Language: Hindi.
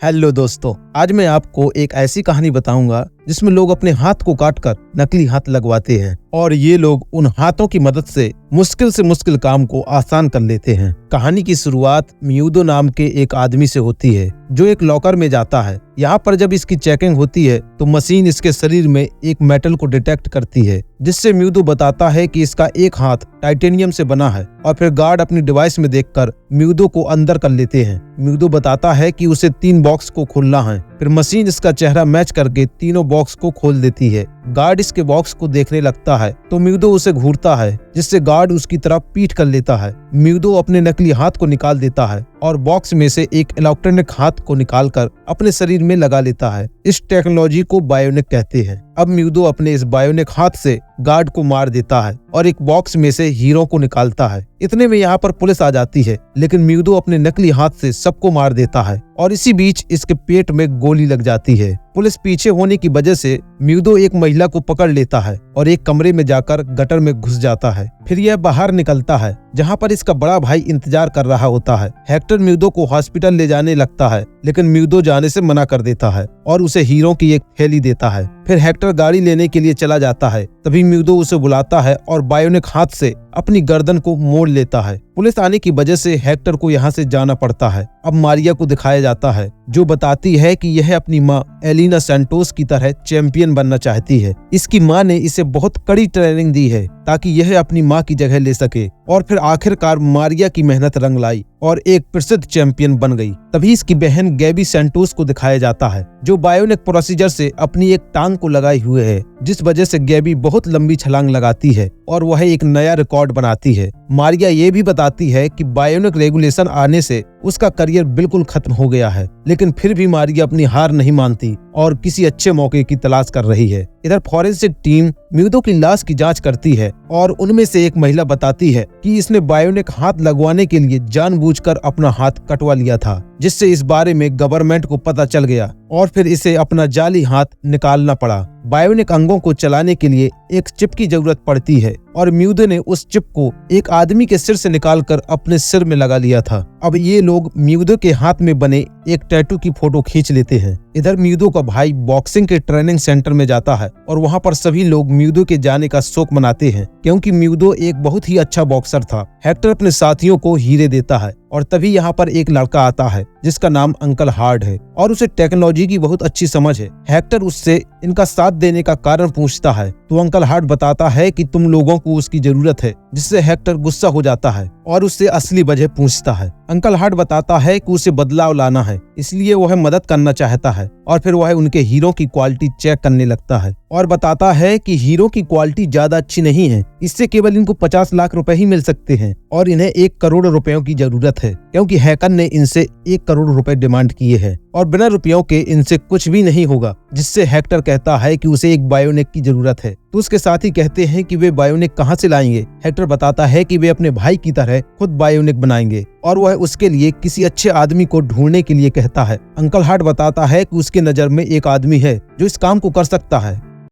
हेलो दोस्तों, आज मैं आपको एक ऐसी कहानी बताऊंगा जिसमें लोग अपने हाथ को काटकर नकली हाथ लगवाते हैं और ये लोग उन हाथों की मदद से मुश्किल काम को आसान कर लेते हैं। कहानी की शुरुआत म्यूदो नाम के एक आदमी से होती है जो एक लॉकर में जाता है। यहाँ पर जब इसकी चेकिंग होती है तो मशीन इसके शरीर में एक मेटल को डिटेक्ट करती है, जिससे म्यूदो बताता है कि इसका एक हाथ टाइटेनियम से बना है। और फिर गार्ड अपनी डिवाइस में देखकर म्यूदो को अंदर कर लेते हैं। म्यूदो बताता है कि उसे 3 बॉक्स को खोलना है। फिर मशीन इसका चेहरा मैच करके तीनों बॉक्स को खोल देती है। गार्ड इसके बॉक्स को देखने लगता है तो म्यूदो उसे घूरता है, जिससे गार्ड उसकी तरफ पीठ कर लेता है। म्यूदो अपने नकली हाथ को निकाल देता है और बॉक्स में से एक इलेक्ट्रॉनिक हाथ को निकालकर अपने शरीर में लगा लेता है। इस टेक्नोलॉजी को बायोनिक कहते हैं। अब म्यूदो अपने इस बायोनिक हाथ से गार्ड को मार देता है और एक बॉक्स में से हीरो को निकालता है। इतने में यहाँ पर पुलिस आ जाती है, लेकिन म्यूदो अपने नकली हाथ से सबको मार देता है और इसी बीच इसके पेट में गोली लग जाती है। पुलिस पीछे होने की वजह से म्यूदो एक महिला को पकड़ लेता है और एक कमरे में जाकर गटर में घुस जाता है। फिर यह बाहर निकलता है जहाँ पर इसका बड़ा भाई इंतजार कर रहा होता है। हेक्टर म्यूदो को हॉस्पिटल ले जाने लगता है, लेकिन म्यूदो जाने से मना कर देता है और उसे हीरो की एक थैली देता है। फिर हेक्टर गाड़ी लेने के लिए चला जाता है, तभी म्यूदो उसे बुलाता है और बायोनिक हाथ से अपनी गर्दन को मोड़ लेता है। पुलिस आने की वजह से हेक्टर को यहाँ से जाना पड़ता है। अब मारिया को दिखाया जाता है जो बताती है कि यह अपनी माँ एलिना सैंटोस की तरह चैंपियन बनना चाहती है। इसकी माँ ने इसे बहुत कड़ी ट्रेनिंग दी है ताकि यह अपनी माँ की जगह ले सके। और फिर आखिरकार मारिया की मेहनत रंग लाई और एक प्रसिद्ध चैंपियन बन गई। तभी इसकी बहन गैबी सैंटोस को दिखाया जाता है जो बायोनिक प्रोसीजर से अपनी एक टांग को लगाए हुए है, जिस वजह से गैबी बहुत लंबी छलांग लगाती है और वह एक नया रिकॉर्ड बनाती है। मारिया ये भी बताती है कि बायोनिक रेगुलेशन आने से उसका करियर बिल्कुल खत्म हो गया है, लेकिन फिर भी मारिया अपनी हार नहीं मानती और किसी अच्छे मौके की तलाश कर रही है। इधर फॉरेंसिक टीम म्यूदो की लाश की जांच करती है और उनमें से एक महिला बताती है कि इसने बायोनिक हाथ लगवाने के लिए जानबूझकर अपना हाथ कटवा लिया था, जिससे इस बारे में गवर्नमेंट को पता चल गया और फिर इसे अपना जाली हाथ निकालना पड़ा। बायोनिक अंगों को चलाने के लिए एक चिप की जरूरत पड़ती है और म्यूदो ने उस चिप को एक आदमी के सिर से निकालकर अपने सिर में लगा लिया था। अब ये लोग म्यूदो के हाथ में बने एक टैटू की फोटो खींच लेते हैं। इधर म्यूदो का भाई बॉक्सिंग के ट्रेनिंग सेंटर में जाता है और वहाँ पर सभी लोग म्यूदो के जाने का शोक मनाते हैं, क्योंकि म्यूदो एक बहुत ही अच्छा बॉक्सर था। हेक्टर अपने साथियों को हीरे देता है और तभी यहाँ पर एक लड़का आता है जिसका नाम अंकल हार्ड है और उसे टेक्नोलॉजी की बहुत अच्छी समझ है। हेक्टर उससे इनका साथ देने का कारण पूछता है तो अंकल हार्ड बताता है कि तुम लोगों को उसकी जरूरत है, जिससे हेक्टर गुस्सा हो जाता है और उससे असली वजह पूछता है। अंकल हार्ड बताता है कि उसे बदलाव लाना है, इसलिए वह मदद करना चाहता है और फिर वह उनके हीरो की क्वालिटी चेक करने लगता है और बताता है कि हीरो की क्वालिटी ज्यादा अच्छी नहीं है, इससे केवल इनको 50 लाख रुपए ही मिल सकते हैं और इन्हें 1 करोड़ रुपयों की जरूरत है, क्योंकि हैकर ने इनसे 1 करोड़ रुपए डिमांड किए हैं और बिना रुपयों के इनसे कुछ भी नहीं होगा। जिससे हेक्टर कहता है कि उसे एक बायोनिक की जरूरत है, तो उसके साथी कहते हैं कि वे बायोनिक कहाँ से लाएंगे। हेक्टर बताता है कि वे अपने भाई की तरह खुद बायोनिक बनाएंगे और वह उसके लिए किसी अच्छे आदमी को ढूंढने के लिए कहता है। अंकल हार्ड बताता है कि उसके नजर में एक आदमी है जो इस काम को कर सकता है